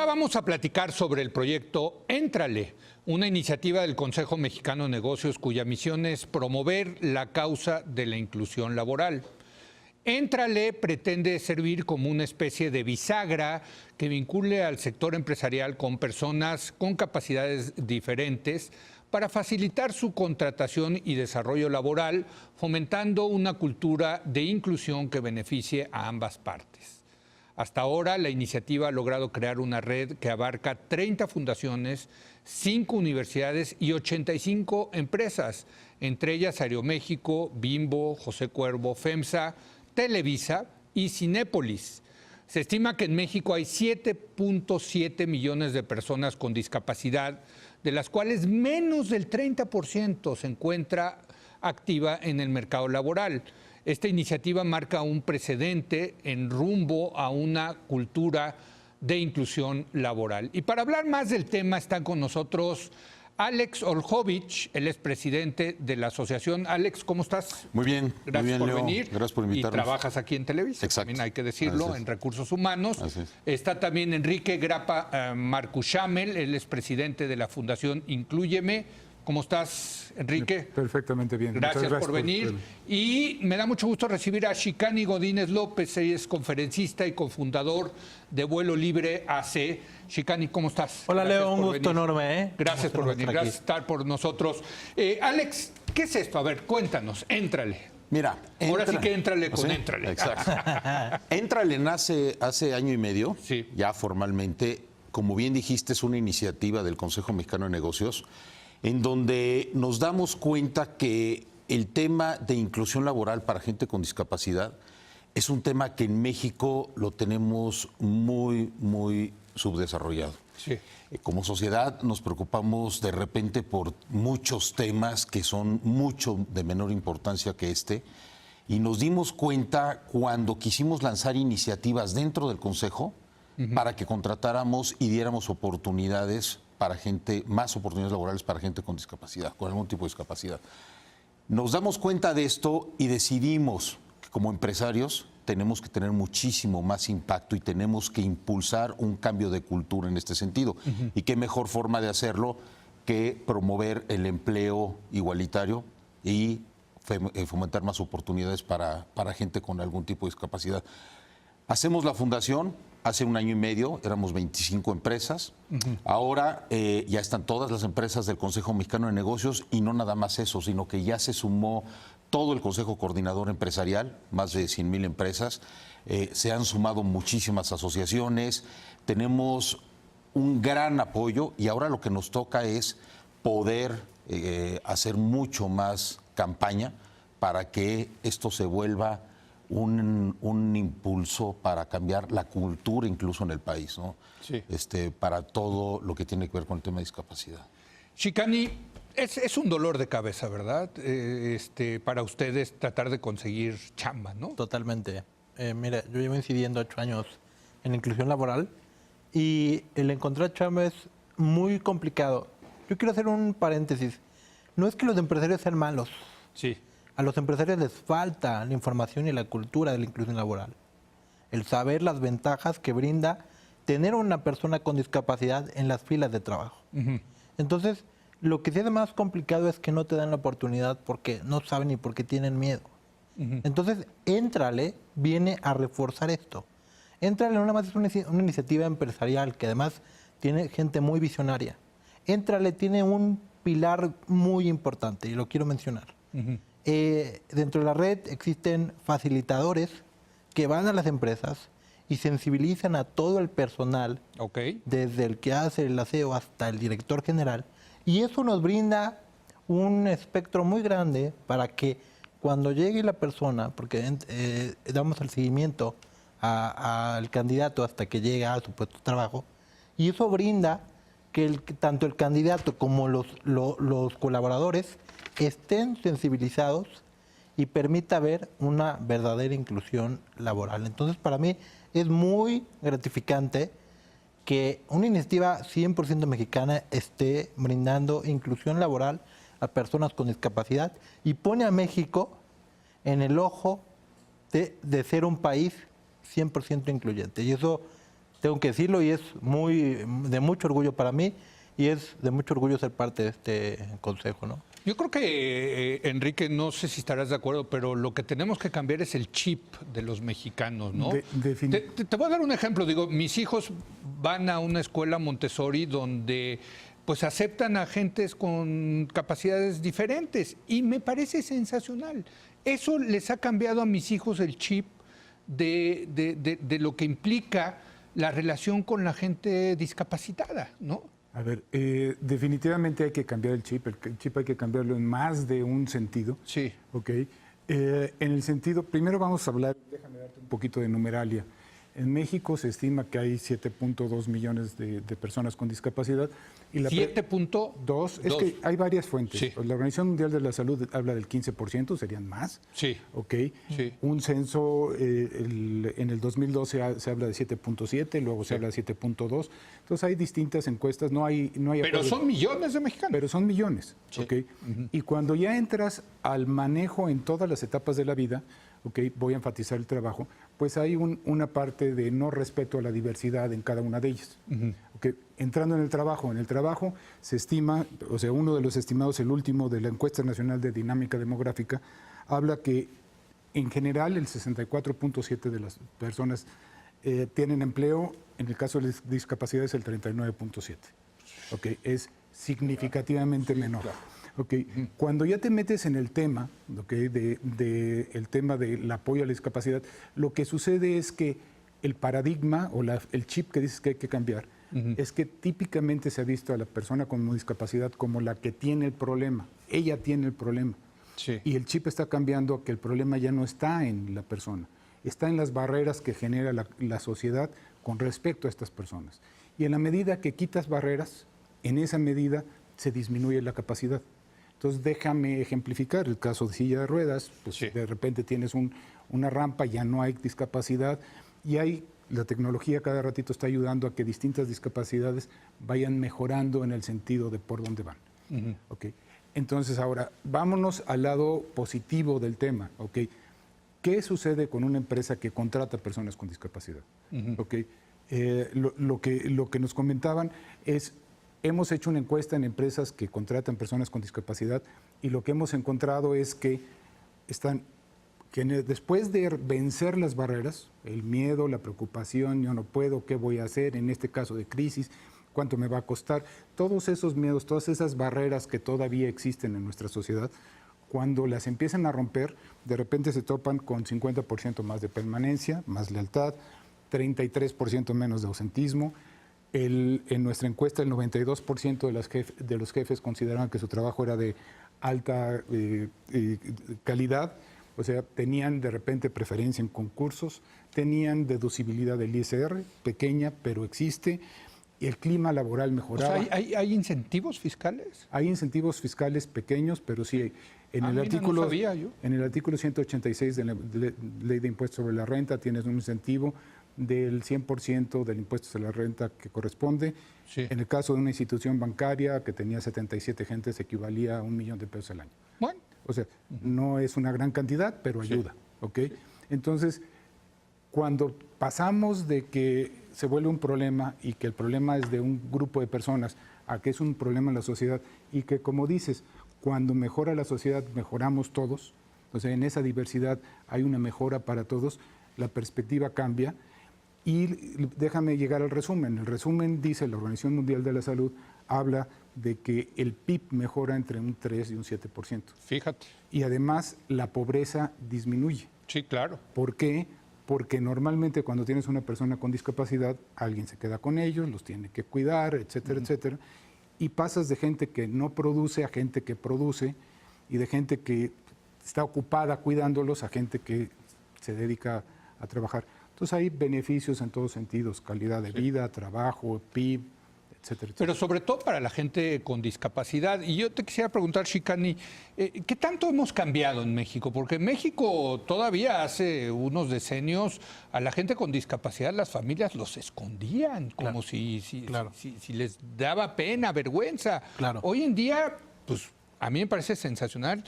vamos a platicar sobre el proyecto Éntrale, una iniciativa del Consejo Mexicano de Negocios cuya misión es promover la causa de la inclusión laboral. Éntrale pretende servir como una especie de bisagra que vincule al sector empresarial con personas con capacidades diferentes para facilitar su contratación y desarrollo laboral, fomentando una cultura de inclusión que beneficie a ambas partes. Hasta ahora, la iniciativa ha logrado crear una red que abarca 30 fundaciones, 5 universidades y 85 empresas, entre ellas Aeroméxico, Bimbo, José Cuervo, FEMSA, Televisa y Cinépolis. Se estima que en México hay 7.7 millones de personas con discapacidad, de las cuales menos del 30% se encuentra activa en el mercado laboral. Esta iniciativa marca un precedente en rumbo a una cultura de inclusión laboral. Y para hablar más del tema están con nosotros Alex Oljovich, él es presidente de la asociación. Alex, ¿cómo estás? Muy bien, gracias muy bien, por Leo. venir. Gracias por invitarnos. Y trabajas aquí en Televisa, exacto. También hay que decirlo, en Recursos Humanos. Está también Enrique Grapa Marcuchamel, él es presidente de la Fundación Inclúyeme. ¿Cómo estás, Enrique? Perfectamente bien. Gracias por venir. Y me da mucho gusto recibir a Shikani Godínez López, ella es conferencista y cofundador de Vuelo Libre AC. Shikani, ¿cómo estás? Hola, Leo, un gusto enorme. Gracias por venir, gracias por estar por nosotros. Alex, ¿qué es esto? A ver, cuéntanos, Éntrale. Mira, ahora sí que Éntrale con ¿sí? Éntrale. Exacto. Éntrale nace hace año y medio, sí, ya formalmente. Como bien dijiste, es una iniciativa del Consejo Mexicano de Negocios, en donde nos damos cuenta que el tema de inclusión laboral para gente con discapacidad es un tema que en México lo tenemos muy subdesarrollado. Sí. Como sociedad nos preocupamos de repente por muchos temas que son mucho de menor importancia que este, y nos dimos cuenta cuando quisimos lanzar iniciativas dentro del Consejo para que contratáramos y diéramos oportunidades para gente, más oportunidades laborales para gente con discapacidad, con algún tipo de discapacidad. Nos damos cuenta de esto y decidimos que como empresarios tenemos que tener muchísimo más impacto y tenemos que impulsar un cambio de cultura en este sentido. Y qué mejor forma de hacerlo que promover el empleo igualitario y fomentar más oportunidades para gente con algún tipo de discapacidad. Hacemos la fundación. Hace un año y medio éramos 25 empresas. Ahora ya están todas las empresas del Consejo Mexicano de Negocios y no nada más eso, sino que ya se sumó todo el Consejo Coordinador Empresarial, más de 100,000 empresas. Se han sumado muchísimas asociaciones. Tenemos un gran apoyo y ahora lo que nos toca es poder hacer mucho más campaña para que esto se vuelva un impulso para cambiar la cultura incluso en el país, ¿no? Sí. Para todo lo que tiene que ver con el tema de discapacidad. Shikani, es un dolor de cabeza, ¿verdad? Para ustedes tratar de conseguir chamba, ¿no? Totalmente. Mira, yo llevo incidiendo 8 años en inclusión laboral y el encontrar chamba es muy complicado. Yo quiero hacer un paréntesis. No es que los empresarios sean malos. Sí. A los empresarios les falta la información y la cultura de la inclusión laboral. El saber las ventajas que brinda tener a una persona con discapacidad en las filas de trabajo. Entonces, lo que sí es más complicado es que no te dan la oportunidad porque no saben y porque tienen miedo. Entonces, Éntrale viene a reforzar esto. Éntrale no nada más es una iniciativa empresarial que además tiene gente muy visionaria. Éntrale tiene un pilar muy importante y lo quiero mencionar. Dentro de la red existen facilitadores que van a las empresas y sensibilizan a todo el personal, desde el que hace el aseo hasta el director general, y eso nos brinda un espectro muy grande para que cuando llegue la persona, porque damos el seguimiento al candidato hasta que llega a su puesto de trabajo, y eso brinda que tanto el candidato como los colaboradores estén sensibilizados y permita ver una verdadera inclusión laboral. Entonces, para mí es muy gratificante que una iniciativa 100% mexicana esté brindando inclusión laboral a personas con discapacidad y pone a México en el ojo de ser un país 100% incluyente. Y eso Tengo que decirlo y es de mucho orgullo para mí y es de mucho orgullo ser parte de este consejo, ¿no? Yo creo que, Enrique, no sé si estarás de acuerdo, pero lo que tenemos que cambiar es el chip de los mexicanos, ¿no? Te voy a dar un ejemplo. Digo, mis hijos van a una escuela Montessori donde pues aceptan a gentes con capacidades diferentes y me parece sensacional. Eso les ha cambiado a mis hijos el chip de lo que implica la relación con la gente discapacitada, ¿no? A ver, definitivamente hay que cambiar el chip hay que cambiarlo en más de un sentido. Sí. Ok. En el sentido, primero vamos a hablar, déjame darte un poquito de numeralia. En México se estima que hay 7.2 millones de personas con discapacidad. Y 7.2. Es que hay varias fuentes. Sí. La Organización Mundial de la Salud habla del 15%, serían más. Sí. Ok. Sí. Un censo en el 2012 se habla de 7.7, luego se habla de 7.2. Entonces hay distintas encuestas, no hay Pero son millones de mexicanos. Pero son millones. Sí. ¿Ok? Y cuando ya entras al manejo en todas las etapas de la vida, ¿ok? Voy a enfatizar el trabajo, pues hay una parte de no respeto a la diversidad en cada una de ellas. ¿Ok? Entrando en el trabajo se estima, o sea, uno de los estimados, el último de la Encuesta Nacional de Dinámica Demográfica, habla que en general el 64.7% de las personas tienen empleo, en el caso de las discapacidades el 39.7%. ¿Ok? Es significativamente menor. Claro. Okay. Cuando ya te metes en el tema, okay, el tema del apoyo a la discapacidad, lo que sucede es que el paradigma o el chip que dices que hay que cambiar es que típicamente se ha visto a la persona con discapacidad como la que tiene el problema. Ella tiene el problema. Sí. Y el chip está cambiando a que el problema ya no está en la persona, está en las barreras que genera la sociedad con respecto a estas personas. Y en la medida que quitas barreras, en esa medida se disminuye la capacidad. Entonces, déjame ejemplificar el caso de silla de ruedas. Pues, sí. De repente tienes una rampa, ya no hay discapacidad y la tecnología cada ratito está ayudando a que distintas discapacidades vayan mejorando en el sentido de por dónde van. Okay. Entonces, ahora, vámonos al lado positivo del tema. Okay. ¿Qué sucede con una empresa que contrata personas con discapacidad? Okay. Lo que nos comentaban es... Hemos hecho una encuesta en empresas que contratan personas con discapacidad y lo que hemos encontrado es que después de vencer las barreras, el miedo, la preocupación, yo no puedo, ¿qué voy a hacer en este caso de crisis? ¿Cuánto me va a costar? Todos esos miedos, todas esas barreras que todavía existen en nuestra sociedad, cuando las empiezan a romper, de repente se topan con 50% más de permanencia, más lealtad, 33% menos de ausentismo. En nuestra encuesta, el 92% de los jefes consideraban que su trabajo era de alta calidad, o sea, tenían de repente preferencia en concursos, tenían deducibilidad del ISR, pequeña, pero existe, y el clima laboral mejoraba. O sea, ¿hay incentivos fiscales? Hay incentivos fiscales pequeños, pero sí. En el artículo 186 de la Ley de Impuestos sobre la Renta tienes un incentivo del 100% del impuesto a la renta que corresponde. Sí. En el caso de una institución bancaria que tenía 77 gentes, equivalía a $1 millón al año. Bueno. O sea, no es una gran cantidad, pero ayuda. Sí. ¿Okay? Entonces, cuando pasamos de que se vuelve un problema y que el problema es de un grupo de personas a que es un problema en la sociedad y que, como dices, cuando mejora la sociedad, mejoramos todos, o sea, en esa diversidad hay una mejora para todos, la perspectiva cambia. Y déjame llegar al resumen. El resumen dice, la Organización Mundial de la Salud habla de que el PIB mejora entre un 3 y un 7%. Fíjate. Y además la pobreza disminuye. Sí, claro. ¿Por qué? Porque normalmente cuando tienes una persona con discapacidad, alguien se queda con ellos, los tiene que cuidar, etcétera, etcétera. Y pasas de gente que no produce a gente que produce y de gente que está ocupada cuidándolos a gente que se dedica a trabajar. Entonces hay beneficios en todos sentidos, calidad de vida, trabajo, PIB, etcétera, etcétera. Pero sobre todo para la gente con discapacidad. Y yo te quisiera preguntar, Shikani, ¿qué tanto hemos cambiado en México? Porque en México todavía hace unos decenios a la gente con discapacidad las familias los escondían, como si les daba pena, vergüenza. Claro. Hoy en día, pues a mí me parece sensacional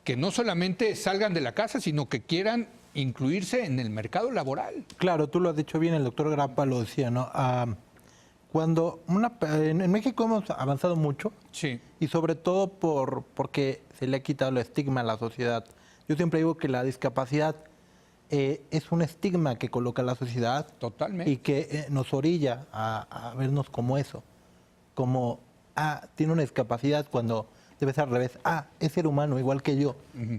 que no solamente salgan de la casa, sino que quieran incluirse en el mercado laboral. Claro, tú lo has dicho bien, el doctor Grappa lo decía, ¿no? En México hemos avanzado mucho, Sí. y sobre todo porque se le ha quitado el estigma a la sociedad. Yo siempre digo que la discapacidad es un estigma que coloca la sociedad Totalmente. y que nos orilla a vernos como eso, como, tiene una discapacidad cuando debe ser al revés, es ser humano igual que yo.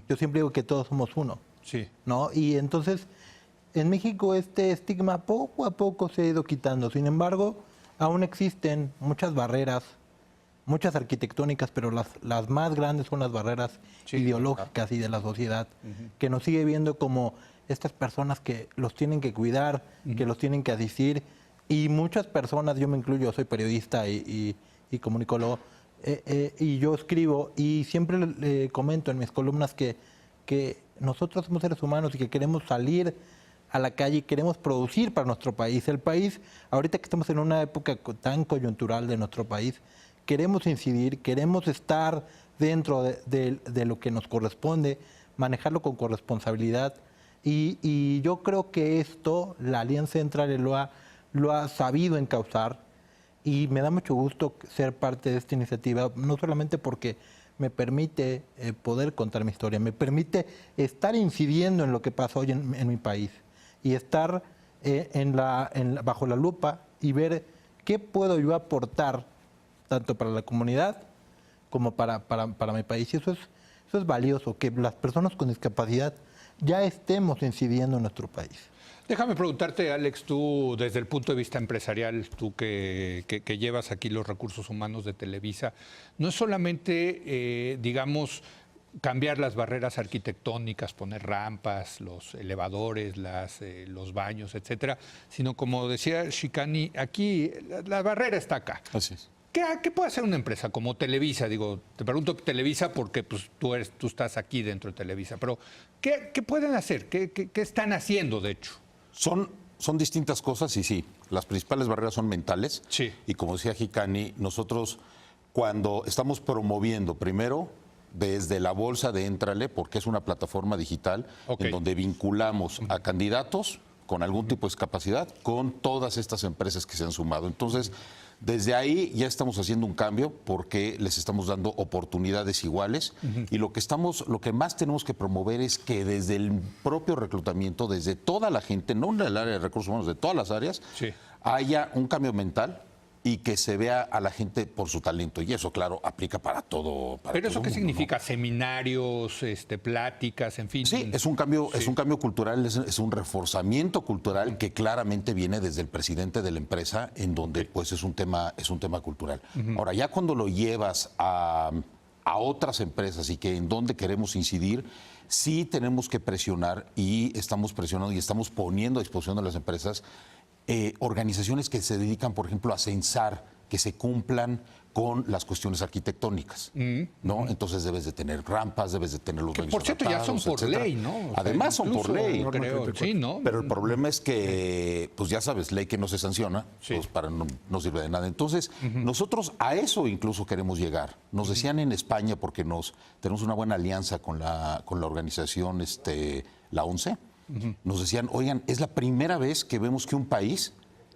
Yo siempre digo que todos somos uno, Sí. ¿no? Y entonces, en México este estigma poco a poco se ha ido quitando. Sin embargo, aún existen muchas barreras, muchas arquitectónicas, pero las más grandes son las barreras Sí, ideológicas y de la sociedad, que nos sigue viendo como estas personas que los tienen que cuidar, que los tienen que asistir, y muchas personas, yo me incluyo, soy periodista y comunicólogo, y yo escribo, y siempre le comento en mis columnas que nosotros somos seres humanos y que queremos salir a la calle y queremos producir para nuestro país. El país, ahorita que estamos en una época tan coyuntural de nuestro país, queremos incidir, queremos estar dentro de lo que nos corresponde, manejarlo con corresponsabilidad. Y yo creo que esto, la Alianza Entrale lo ha sabido encauzar, y me da mucho gusto ser parte de esta iniciativa, no solamente porque me permite poder contar mi historia, me permite estar incidiendo en lo que pasa hoy en mi país y estar bajo la lupa y ver qué puedo yo aportar tanto para la comunidad como para mi país. Y eso es valioso, que las personas con discapacidad ya estemos incidiendo en nuestro país. Déjame preguntarte, Alex, tú desde el punto de vista empresarial, tú que llevas aquí los recursos humanos de Televisa, no es solamente, digamos, cambiar las barreras arquitectónicas, poner rampas, los elevadores, los baños, etcétera, sino como decía Shikani, aquí la barrera está acá. Así es. ¿Qué puede hacer una empresa como Televisa? Digo, te pregunto Televisa porque pues, tú estás aquí dentro de Televisa, pero ¿qué pueden hacer? ¿Qué están haciendo, de hecho? Son distintas cosas y sí, las principales barreras son mentales. Sí. Y como decía Jicani, nosotros cuando estamos promoviendo primero desde la bolsa de Éntrale, porque es una plataforma digital en donde vinculamos a candidatos con algún tipo de discapacidad con todas estas empresas que se han sumado. Entonces, desde ahí ya estamos haciendo un cambio porque les estamos dando oportunidades iguales y lo que más tenemos que promover es que desde el propio reclutamiento, desde toda la gente, no en el área de recursos humanos, de todas las áreas, Sí. haya un cambio mental y que se vea a la gente por su talento. Y eso, claro, aplica para todo. ¿Pero eso todo qué mundo, significa? ¿Seminarios, pláticas, en fin? Sí, es un cambio cultural, es un reforzamiento cultural que claramente viene desde el presidente de la empresa, en donde pues es un tema cultural. Ahora, ya cuando lo llevas a otras empresas y que en donde queremos incidir, sí tenemos que presionar y estamos presionando y estamos poniendo a disposición de las empresas organizaciones que se dedican, por ejemplo, a censar que se cumplan con las cuestiones arquitectónicas, ¿no? Entonces debes de tener rampas, debes de tener los Que baños por cierto ya son adaptados, por etcétera. ley, ¿no? O sea, Además son por incluso, ley. creo, sí, ¿no? Pero el problema es que, pues ya sabes, ley que no se sanciona, Sí. pues no sirve de nada. Entonces, nosotros a eso incluso queremos llegar. Nos decían en España, porque tenemos una buena alianza con la organización, la ONCE, nos decían, oigan, es la primera vez que vemos que un país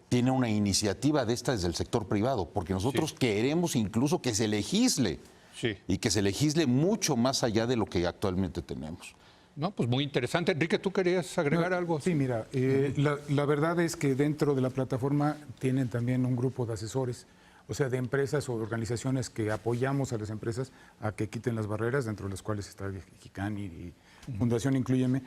tiene una iniciativa de esta desde el sector privado, porque nosotros queremos incluso que se legisle, Sí. y que se legisle mucho más allá de lo que actualmente tenemos. No, pues muy interesante. Enrique, ¿tú querías agregar algo? Sí, mira, la verdad es que dentro de la plataforma tienen también un grupo de asesores, o sea, de empresas o organizaciones que apoyamos a las empresas a que quiten las barreras, dentro de las cuales está Jicani y Fundación Inclúyeme.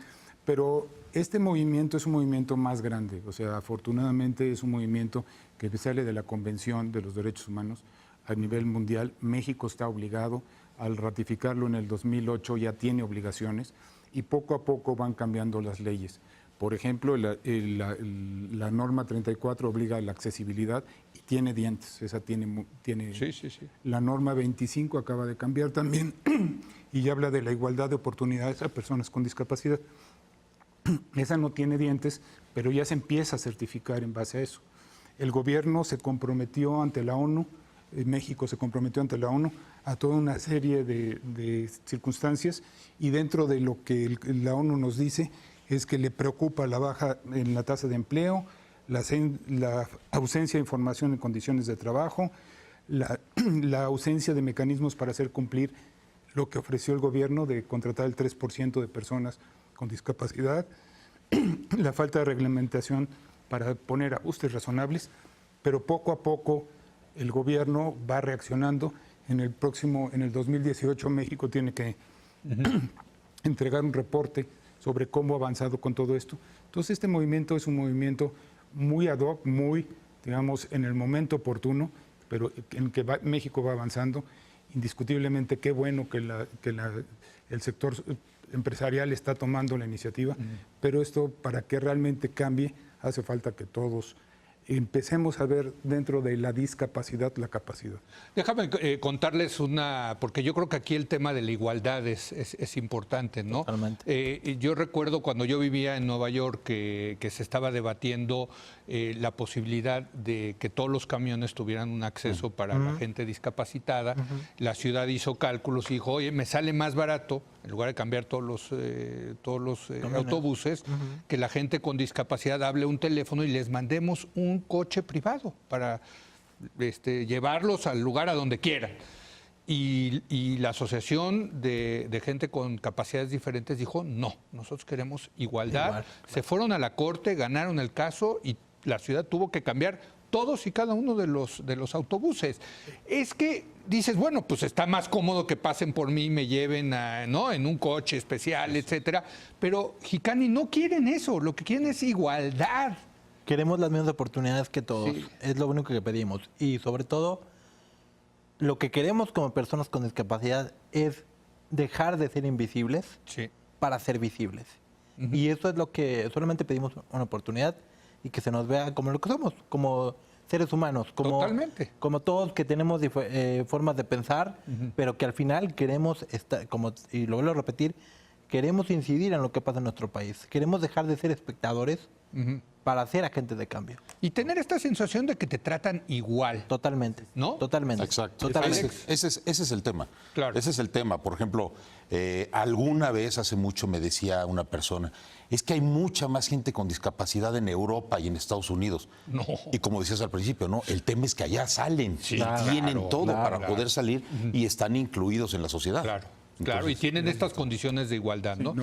Pero este movimiento es un movimiento más grande, o sea, afortunadamente es un movimiento que sale de la Convención de los Derechos Humanos a nivel mundial. México está obligado, al ratificarlo en el 2008 ya tiene obligaciones y poco a poco van cambiando las leyes. Por ejemplo, la norma 34 obliga a la accesibilidad y tiene dientes, esa tiene Sí. La norma 25 acaba de cambiar también y habla de la igualdad de oportunidades a personas con discapacidad. Esa no tiene dientes, pero ya se empieza a certificar en base a eso. El gobierno se comprometió ante la ONU, México se comprometió ante la ONU a toda una serie de circunstancias y dentro de lo que la ONU nos dice es que le preocupa la baja en la tasa de empleo, la ausencia de información en condiciones de trabajo, la ausencia de mecanismos para hacer cumplir lo que ofreció el gobierno de contratar el 3% de personas con discapacidad, la falta de reglamentación para poner ajustes razonables, pero poco a poco el gobierno va reaccionando. En el 2018 México tiene que entregar un reporte sobre cómo ha avanzado con todo esto. Entonces este movimiento es un movimiento muy ad hoc, muy, digamos, en el momento oportuno, pero en que México va avanzando. Indiscutiblemente qué bueno que el sector empresarial está tomando la iniciativa, pero esto para que realmente cambie hace falta que todos empecemos a ver dentro de la discapacidad la capacidad. Déjame contarles porque yo creo que aquí el tema de la igualdad es importante, ¿no? Totalmente. Yo recuerdo cuando yo vivía en Nueva York que se estaba debatiendo la posibilidad de que todos los camiones tuvieran un acceso para la gente discapacitada. La ciudad hizo cálculos y dijo, oye, me sale más barato, en lugar de cambiar todos los autobuses, que la gente con discapacidad hable un teléfono y les mandemos un coche privado para llevarlos al lugar a donde quieran. Y la asociación de gente con capacidades diferentes dijo, no, nosotros queremos igualdad. Se fueron a la corte, ganaron el caso y la ciudad tuvo que cambiar todos y cada uno de los autobuses. Es que dices, bueno, pues está más cómodo que pasen por mí y me lleven ¿no? en un coche especial, etcétera. Pero Jicani no quieren eso, lo que quieren es igualdad. Queremos las mismas oportunidades que todos, es lo único que pedimos. Y sobre todo, lo que queremos como personas con discapacidad es dejar de ser invisibles para ser visibles. Y eso es lo que solamente pedimos, una oportunidad y que se nos vea como lo que somos, como seres humanos, como todos que tenemos formas de pensar, pero que al final queremos, y lo vuelvo a repetir, queremos incidir en lo que pasa en nuestro país. Queremos dejar de ser espectadores para ser agentes de cambio. Y tener esta sensación de que te tratan igual. Totalmente. ¿No? Totalmente. Exacto. Totalmente. Ese es el tema. Claro. Ese es el tema. Por ejemplo, alguna vez hace mucho me decía una persona, es que hay mucha más gente con discapacidad en Europa y en Estados Unidos. No. Y como decías al principio, ¿no? El tema es que allá salen y tienen todo para poder salir y están incluidos en la sociedad. Claro, Entonces, y tienen estas condiciones de igualdad, ¿no?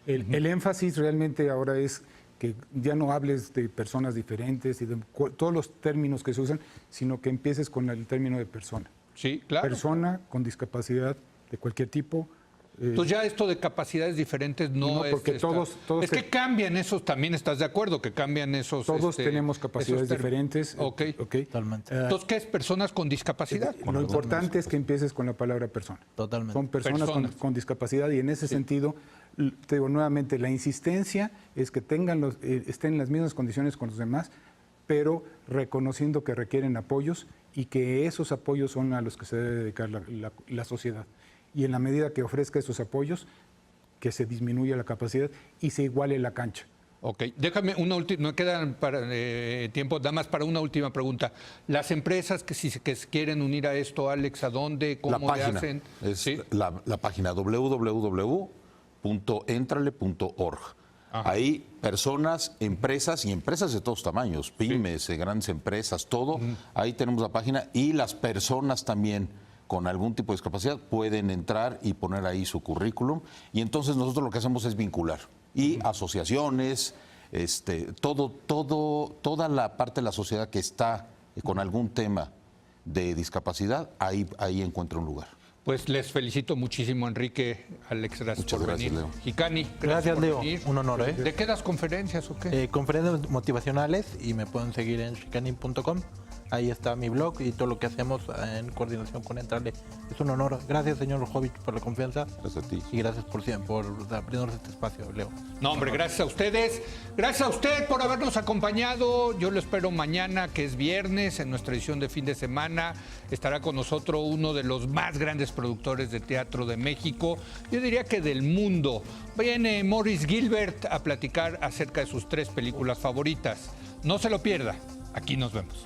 El énfasis realmente ahora es que ya no hables de personas diferentes y de todos los términos que se usan, sino que empieces con el término de persona. Sí, claro. Persona con discapacidad de cualquier tipo. Entonces ya esto de capacidades diferentes no es... porque todos es que cambian esos, también estás de acuerdo, que cambian esos... Todos tenemos capacidades diferentes. Ok. Totalmente. Entonces, ¿qué es personas con discapacidad? Lo importante es que empieces con la palabra persona. Totalmente. Son personas con discapacidad y en ese sentido, te digo nuevamente, la insistencia es que estén en las mismas condiciones con los demás, pero reconociendo que requieren apoyos y que esos apoyos son a los que se debe dedicar la sociedad. Y en la medida que ofrezca esos apoyos, que se disminuya la capacidad y se iguale la cancha. Ok, déjame una última, no quedan tiempo, nada más para una última pregunta. Las empresas que si que quieren unir a esto, Alex, ¿a dónde? ¿Cómo le hacen? Es la página www.entrale.org. Ahí personas, empresas y empresas de todos tamaños, pymes, grandes empresas, todo. Ahí tenemos la página y las personas también con algún tipo de discapacidad pueden entrar y poner ahí su currículum y entonces nosotros lo que hacemos es vincular y asociaciones, toda la parte de la sociedad que está con algún tema de discapacidad, ahí encuentra un lugar. Pues les felicito muchísimo, Enrique, Alex, gracias por venir. Leo. Jicani, Gracias, por Leo. venir. Un honor, ¿eh? ¿De qué das conferencias o qué? Conferencias motivacionales y me pueden seguir en jicani.com. Ahí está mi blog y todo lo que hacemos en coordinación con Entrale. Es un honor. Gracias, señor Rojovic, por la confianza. Gracias a ti. Y gracias por abrirnos este espacio, Leo. No, hombre, gracias a ustedes. Gracias a usted por habernos acompañado. Yo lo espero mañana, que es viernes, en nuestra edición de fin de semana. Estará con nosotros uno de los más grandes productores de teatro de México. Yo diría que del mundo. Viene Maurice Gilbert a platicar acerca de sus 3 películas favoritas. No se lo pierda. Aquí nos vemos.